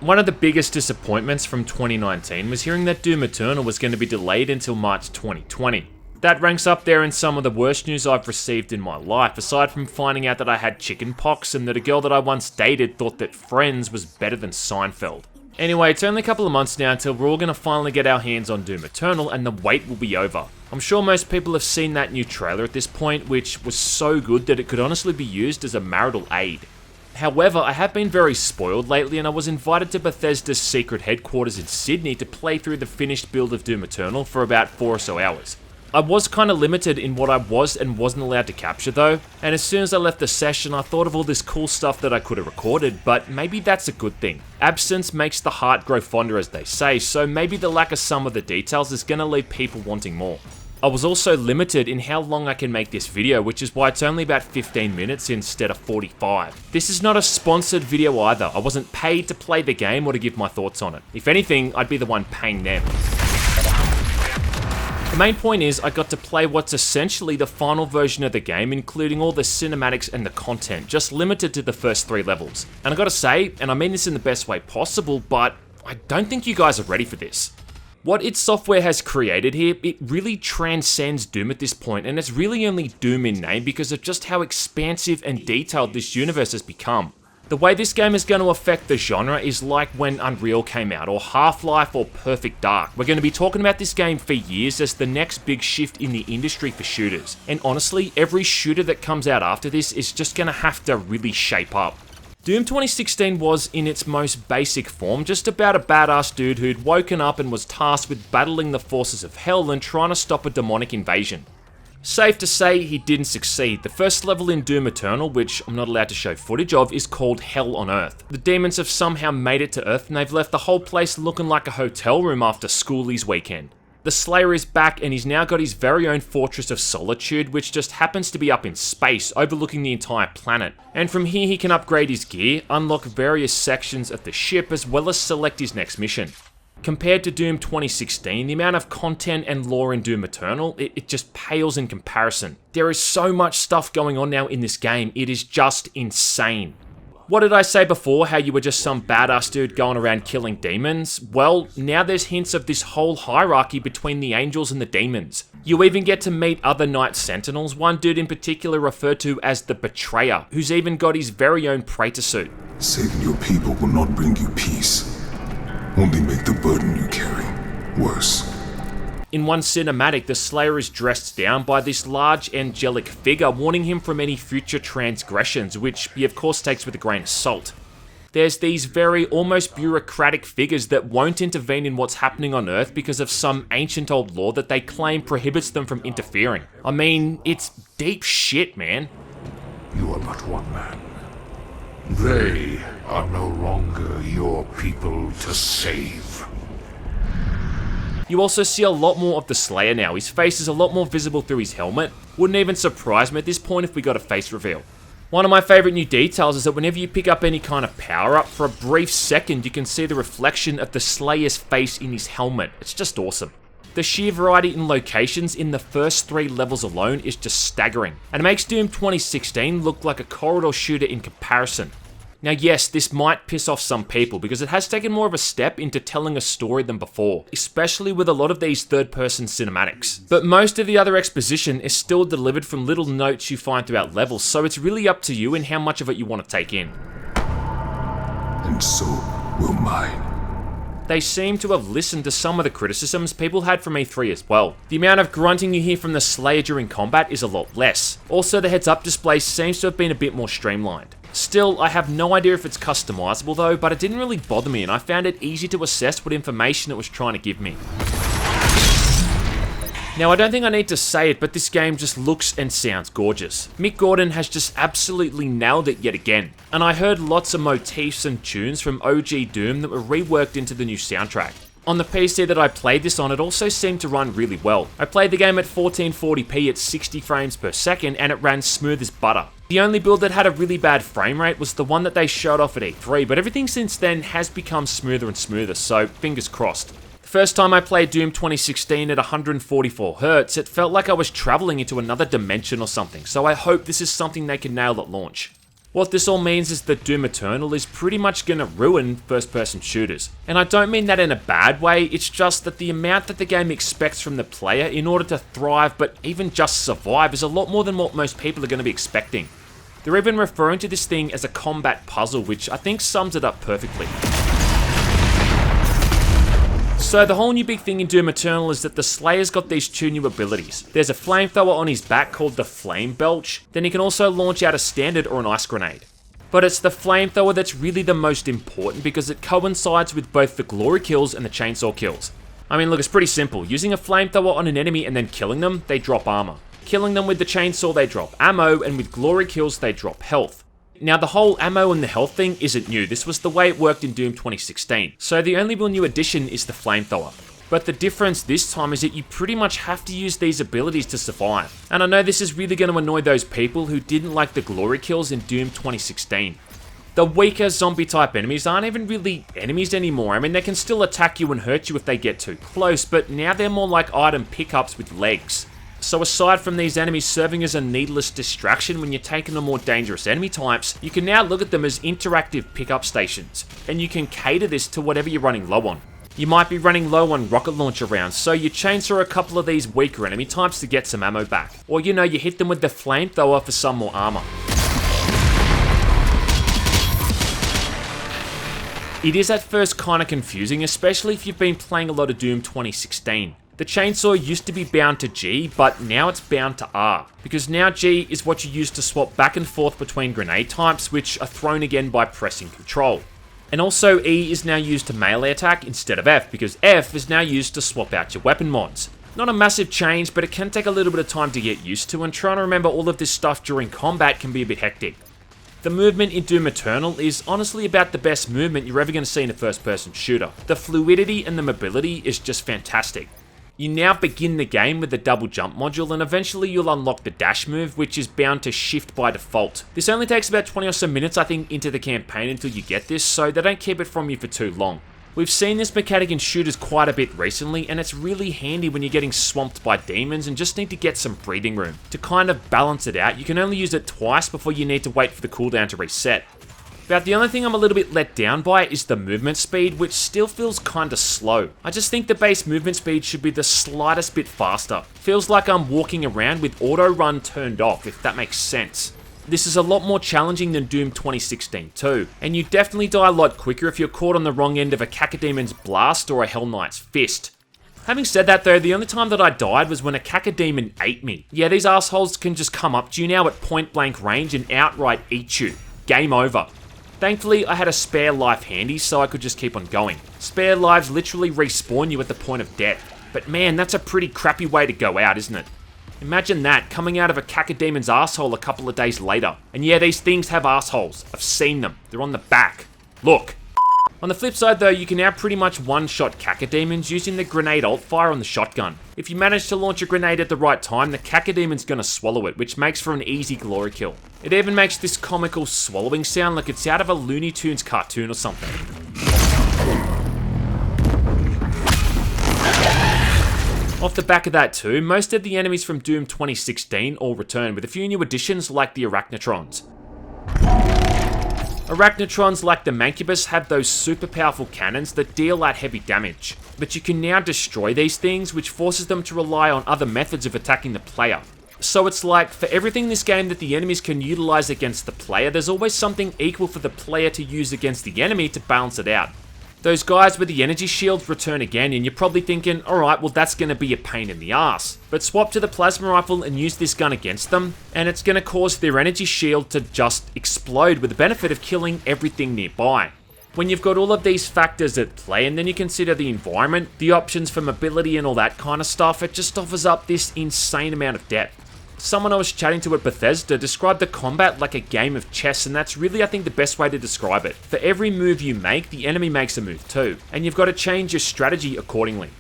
One of the biggest disappointments from 2019 was hearing that Doom Eternal was going to be delayed until March 2020. That ranks up there in some of the worst news I've received in my life, aside from finding out that I had chickenpox and that a girl that I once dated thought that Friends was better than Seinfeld. Anyway, it's only a couple of months now until we're all going to finally get our hands on Doom Eternal and the wait will be over. I'm sure most people have seen that new trailer at this point, which was so good that it could honestly be used as a marital aid. However, I have been very spoiled lately and I was invited to Bethesda's secret headquarters in Sydney to play through the finished build of Doom Eternal for about 4 or so hours. I was kind of limited in what I was and wasn't allowed to capture though, and as soon as I left the session I thought of all this cool stuff that I could have recorded, but maybe that's a good thing. Absence makes the heart grow fonder, as they say, so maybe the lack of some of the details is going to leave people wanting more. I was also limited in how long I can make this video, which is why it's only about 15 minutes instead of 45. This is not a sponsored video either. I wasn't paid to play the game or to give my thoughts on it. If anything, I'd be the one paying them. The main point is I got to play what's essentially the final version of the game, including all the cinematics and the content, just limited to the first 3 levels. And I gotta say, and I mean this in the best way possible, but I don't think you guys are ready for this. What id Software has created here, it really transcends Doom at this point, and it's really only Doom in name because of just how expansive and detailed this universe has become. The way this game is going to affect the genre is like when Unreal came out, or Half-Life, or Perfect Dark. We're going to be talking about this game for years as the next big shift in the industry for shooters. And honestly, every shooter that comes out after this is just going to have to really shape up. Doom 2016 was, in its most basic form, just about a badass dude who'd woken up and was tasked with battling the forces of hell and trying to stop a demonic invasion. Safe to say, he didn't succeed. The first level in Doom Eternal, which I'm not allowed to show footage of, is called Hell on Earth. The demons have somehow made it to Earth and they've left the whole place looking like a hotel room after schoolies weekend. The Slayer is back and he's now got his very own Fortress of Solitude, which just happens to be up in space, overlooking the entire planet. And from here he can upgrade his gear, unlock various sections of the ship, as well as select his next mission. Compared to Doom 2016, the amount of content and lore in Doom Eternal, it just pales in comparison. There is so much stuff going on now in this game, it is just insane. What did I say before, how you were just some badass dude going around killing demons? Well, now there's hints of this whole hierarchy between the angels and the demons. You even get to meet other Night Sentinels, one dude in particular referred to as the Betrayer, who's even got his very own Praetor suit. Saving your people will not bring you peace. Only make the burden you carry worse. In one cinematic, the Slayer is dressed down by this large angelic figure, warning him from any future transgressions, which he of course takes with a grain of salt. There's these very almost bureaucratic figures that won't intervene in what's happening on Earth because of some ancient old law that they claim prohibits them from interfering. I mean, it's deep shit, man. You are but one man. They are no longer your people to save. You also see a lot more of the Slayer now. His face is a lot more visible through his helmet. Wouldn't even surprise me at this point if we got a face reveal. One of my favourite new details is that whenever you pick up any kind of power up, for a brief second you can see the reflection of the Slayer's face in his helmet. It's just awesome. The sheer variety in locations in the first 3 levels alone is just staggering, and it makes Doom 2016 look like a corridor shooter in comparison. Now yes, this might piss off some people because it has taken more of a step into telling a story than before, especially with a lot of these third-person cinematics. But most of the other exposition is still delivered from little notes you find throughout levels, so it's really up to you and how much of it you want to take in. And so will mine. They seem to have listened to some of the criticisms people had from E3 as well. The amount of grunting you hear from the Slayer during combat is a lot less. Also, the heads-up display seems to have been a bit more streamlined. Still, I have no idea if it's customizable though, but it didn't really bother me and I found it easy to assess what information it was trying to give me. Now, I don't think I need to say it, but this game just looks and sounds gorgeous. Mick Gordon has just absolutely nailed it yet again. And I heard lots of motifs and tunes from OG Doom that were reworked into the new soundtrack. On the PC that I played this on, it also seemed to run really well. I played the game at 1440p at 60 frames per second and it ran smooth as butter. The only build that had a really bad frame rate was the one that they showed off at E3, but everything since then has become smoother and smoother, so fingers crossed. The first time I played Doom 2016 at 144Hz, it felt like I was travelling into another dimension or something, so I hope this is something they can nail at launch. What this all means is that Doom Eternal is pretty much going to ruin first-person shooters. And I don't mean that in a bad way, it's just that the amount that the game expects from the player in order to thrive, but even just survive, is a lot more than what most people are going to be expecting. They're even referring to this thing as a combat puzzle, which I think sums it up perfectly. So the whole new big thing in Doom Eternal is that the Slayer's got these two new abilities. There's a flamethrower on his back called the Flame Belch, then he can also launch out a standard or an ice grenade. But it's the flamethrower that's really the most important because it coincides with both the glory kills and the chainsaw kills. I mean, look, it's pretty simple. Using a flamethrower on an enemy and then killing them, they drop armor. Killing them with the chainsaw, they drop ammo, and with glory kills, they drop health. Now, the whole ammo and the health thing isn't new. This was the way it worked in Doom 2016. So the only real new addition is the flamethrower. But the difference this time is that you pretty much have to use these abilities to survive. And I know this is really going to annoy those people who didn't like the glory kills in Doom 2016. The weaker zombie type enemies aren't even really enemies anymore. I mean, they can still attack you and hurt you if they get too close, but now they're more like item pickups with legs. So aside from these enemies serving as a needless distraction when you're taking on more dangerous enemy types, you can now look at them as interactive pickup stations, and you can cater this to whatever you're running low on. You might be running low on rocket launcher rounds, so you chainsaw a couple of these weaker enemy types to get some ammo back. Or you hit them with the flamethrower for some more armor. It is at first kinda confusing, especially if you've been playing a lot of Doom 2016. The chainsaw used to be bound to G, but now it's bound to R, because now G is what you use to swap back and forth between grenade types, which are thrown again by pressing Control. And also E is now used to melee attack instead of F, because F is now used to swap out your weapon mods. Not a massive change, but it can take a little bit of time to get used to, and trying to remember all of this stuff during combat can be a bit hectic. The movement in Doom Eternal is honestly about the best movement you're ever going to see in a first-person shooter. The fluidity and the mobility is just fantastic. You now begin the game with the double jump module, and eventually you'll unlock the dash move, which is bound to shift by default. This only takes about 20 or so minutes, I think, into the campaign until you get this, so they don't keep it from you for too long. We've seen this mechanic in shooters quite a bit recently, and it's really handy when you're getting swamped by demons and just need to get some breathing room. To kind of balance it out, you can only use it twice before you need to wait for the cooldown to reset. But the only thing I'm a little bit let down by is the movement speed, which still feels kinda slow. I just think the base movement speed should be the slightest bit faster. Feels like I'm walking around with auto run turned off, if that makes sense. This is a lot more challenging than Doom 2016 too, and you definitely die a lot quicker if you're caught on the wrong end of a Cacademon's blast or a Hell Knight's fist. Having said that though, the only time that I died was when a Cacademon ate me. Yeah, these assholes can just come up to you now at point blank range and outright eat you. Game over. Thankfully, I had a spare life handy, so I could just keep on going. Spare lives literally respawn you at the point of death. But man, that's a pretty crappy way to go out, isn't it? Imagine that, coming out of a Cacademon's asshole a couple of days later. And yeah, these things have assholes. I've seen them. They're on the back. Look. On the flip side though, you can now pretty much one-shot Cacademons using the grenade alt fire on the shotgun. If you manage to launch a grenade at the right time, the Cacademon's gonna swallow it, which makes for an easy glory kill. It even makes this comical swallowing sound like it's out of a Looney Tunes cartoon or something. Off the back of that too, most of the enemies from Doom 2016 all return, with a few new additions like the Arachnotrons. Arachnotrons like the Mancubus have those super powerful cannons that deal out heavy damage, but you can now destroy these things, which forces them to rely on other methods of attacking the player. So it's like, for everything in this game that the enemies can utilize against the player, there's always something equal for the player to use against the enemy to balance it out. Those guys with the energy shields return again, and you're probably thinking, alright, well that's going to be a pain in the ass. But swap to the plasma rifle and use this gun against them, and it's going to cause their energy shield to just explode with the benefit of killing everything nearby. When you've got all of these factors at play, and then you consider the environment, the options for mobility and all that kind of stuff, it just offers up this insane amount of depth. Someone I was chatting to at Bethesda described the combat like a game of chess, and that's really, I think, the best way to describe it. For every move you make, the enemy makes a move too, and you've got to change your strategy accordingly.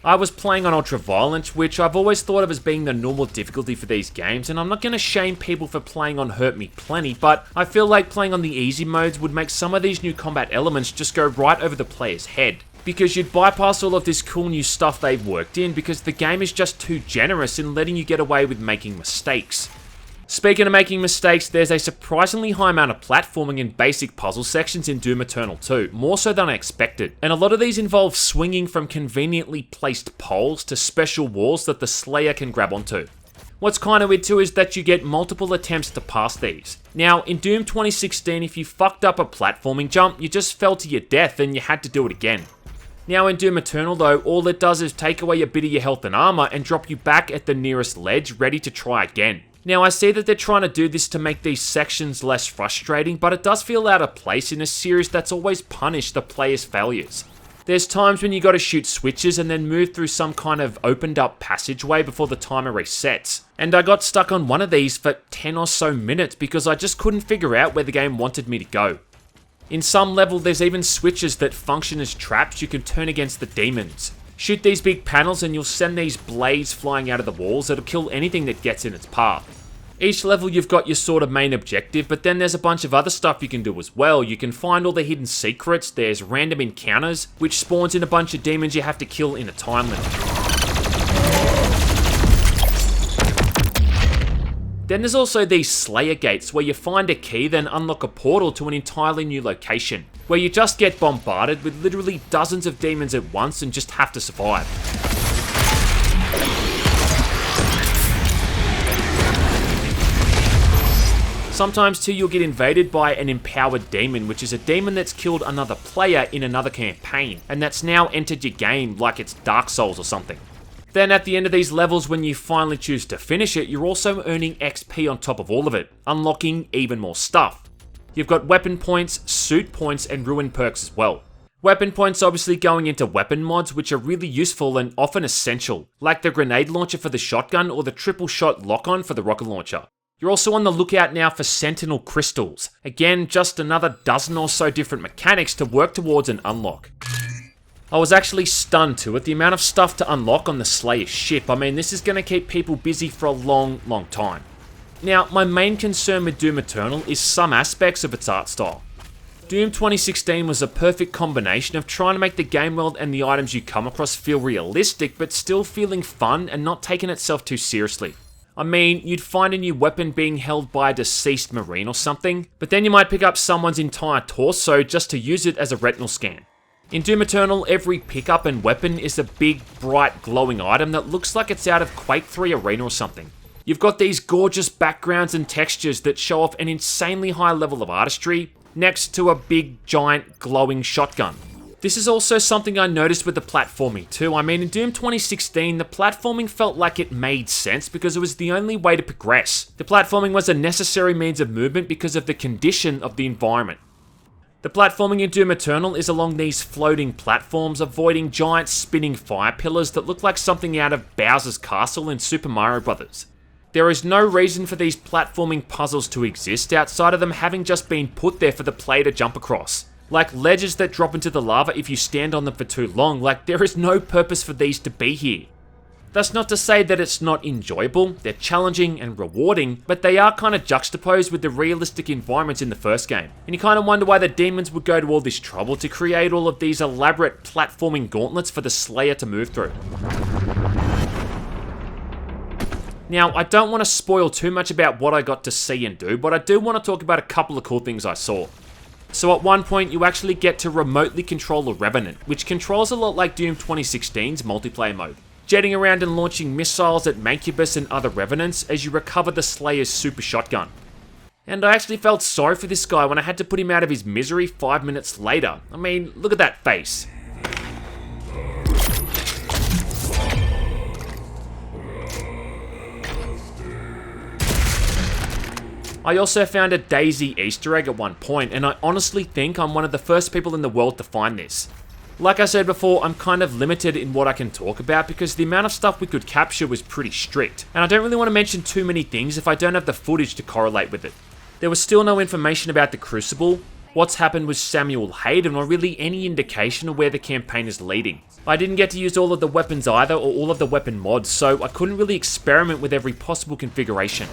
I was playing on Ultraviolent, which I've always thought of as being the normal difficulty for these games, and I'm not going to shame people for playing on Hurt Me Plenty, but I feel like playing on the easy modes would make some of these new combat elements just go right over the player's head. Because you'd bypass all of this cool new stuff they've worked in, because the game is just too generous in letting you get away with making mistakes. Speaking of making mistakes, there's a surprisingly high amount of platforming in basic puzzle sections in Doom Eternal 2, more so than I expected. And a lot of these involve swinging from conveniently placed poles to special walls that the Slayer can grab onto. What's kind of weird too is that you get multiple attempts to pass these. Now, in Doom 2016, if you fucked up a platforming jump, you just fell to your death and you had to do it again. Now in Doom Eternal though, all it does is take away a bit of your health and armor and drop you back at the nearest ledge, ready to try again. Now I see that they're trying to do this to make these sections less frustrating, but it does feel out of place in a series that's always punished the player's failures. There's times when you gotta shoot switches and then move through some kind of opened up passageway before the timer resets. And I got stuck on one of these for 10 or so minutes because I just couldn't figure out where the game wanted me to go. In some level, there's even switches that function as traps you can turn against the demons. Shoot these big panels and you'll send these blades flying out of the walls that'll kill anything that gets in its path. Each level you've got your sort of main objective, but then there's a bunch of other stuff you can do as well. You can find all the hidden secrets, there's random encounters, which spawns in a bunch of demons you have to kill in a time limit. Then there's also these Slayer gates where you find a key then unlock a portal to an entirely new location, where you just get bombarded with literally dozens of demons at once and just have to survive. Sometimes too you'll get invaded by an empowered demon, which is a demon that's killed another player in another campaign, and that's now entered your game like it's Dark Souls or something. Then at the end of these levels, when you finally choose to finish it, you're also earning XP on top of all of it, unlocking even more stuff. You've got weapon points, suit points, and ruin perks as well. Weapon points obviously going into weapon mods, which are really useful and often essential, like the grenade launcher for the shotgun or the triple shot lock-on for the rocket launcher. You're also on the lookout now for Sentinel Crystals. Again, just another dozen or so different mechanics to work towards and unlock. I was actually stunned too at the amount of stuff to unlock on the Slayer ship. I mean, this is going to keep people busy for a long, long time. Now, my main concern with Doom Eternal is some aspects of its art style. Doom 2016 was a perfect combination of trying to make the game world and the items you come across feel realistic, but still feeling fun and not taking itself too seriously. I mean, you'd find a new weapon being held by a deceased marine or something, but then you might pick up someone's entire torso just to use it as a retinal scan. In Doom Eternal, every pickup and weapon is a big, bright, glowing item that looks like it's out of Quake 3 Arena or something. You've got these gorgeous backgrounds and textures that show off an insanely high level of artistry next to a big, giant, glowing shotgun. This is also something I noticed with the platforming too. I mean, in Doom 2016, the platforming felt like it made sense because it was the only way to progress. The platforming was a necessary means of movement because of the condition of the environment. The platforming in Doom Eternal is along these floating platforms, avoiding giant spinning fire pillars that look like something out of Bowser's Castle in Super Mario Bros. There is no reason for these platforming puzzles to exist outside of them having just been put there for the player to jump across. Like ledges that drop into the lava if you stand on them for too long, like there is no purpose for these to be here. That's not to say that it's not enjoyable, they're challenging and rewarding, but they are kind of juxtaposed with the realistic environments in the first game. And you kind of wonder why the demons would go to all this trouble to create all of these elaborate platforming gauntlets for the Slayer to move through. Now, I don't want to spoil too much about what I got to see and do, but I do want to talk about a couple of cool things I saw. So at one point, you actually get to remotely control a Revenant, which controls a lot like Doom 2016's multiplayer mode, jetting around and launching missiles at Mancubus and other Revenants as you recover the Slayer's super shotgun. And I actually felt sorry for this guy when I had to put him out of his misery 5 minutes later. I mean, look at that face. I also found a Daisy Easter egg at one point, and I honestly think I'm one of the first people in the world to find this. Like I said before, I'm kind of limited in what I can talk about because the amount of stuff we could capture was pretty strict, and I don't really want to mention too many things if I don't have the footage to correlate with it. There was still no information about the Crucible, what's happened with Samuel Hayden, or really any indication of where the campaign is leading. I didn't get to use all of the weapons either, or all of the weapon mods, so I couldn't really experiment with every possible configuration.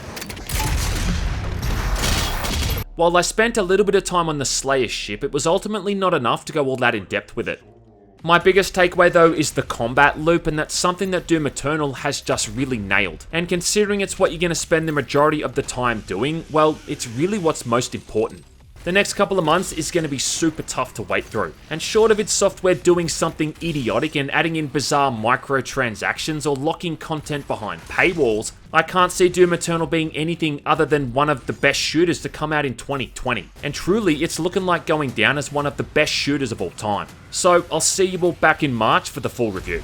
While I spent a little bit of time on the Slayer ship, it was ultimately not enough to go all that in depth with it. My biggest takeaway though is the combat loop, and that's something that Doom Eternal has just really nailed. And considering it's what you're going to spend the majority of the time doing, well, it's really what's most important. The next couple of months is going to be super tough to wait through, and short of id Software doing something idiotic and adding in bizarre microtransactions or locking content behind paywalls, I can't see Doom Eternal being anything other than one of the best shooters to come out in 2020, and truly it's looking like going down as one of the best shooters of all time. So I'll see you all back in March for the full review.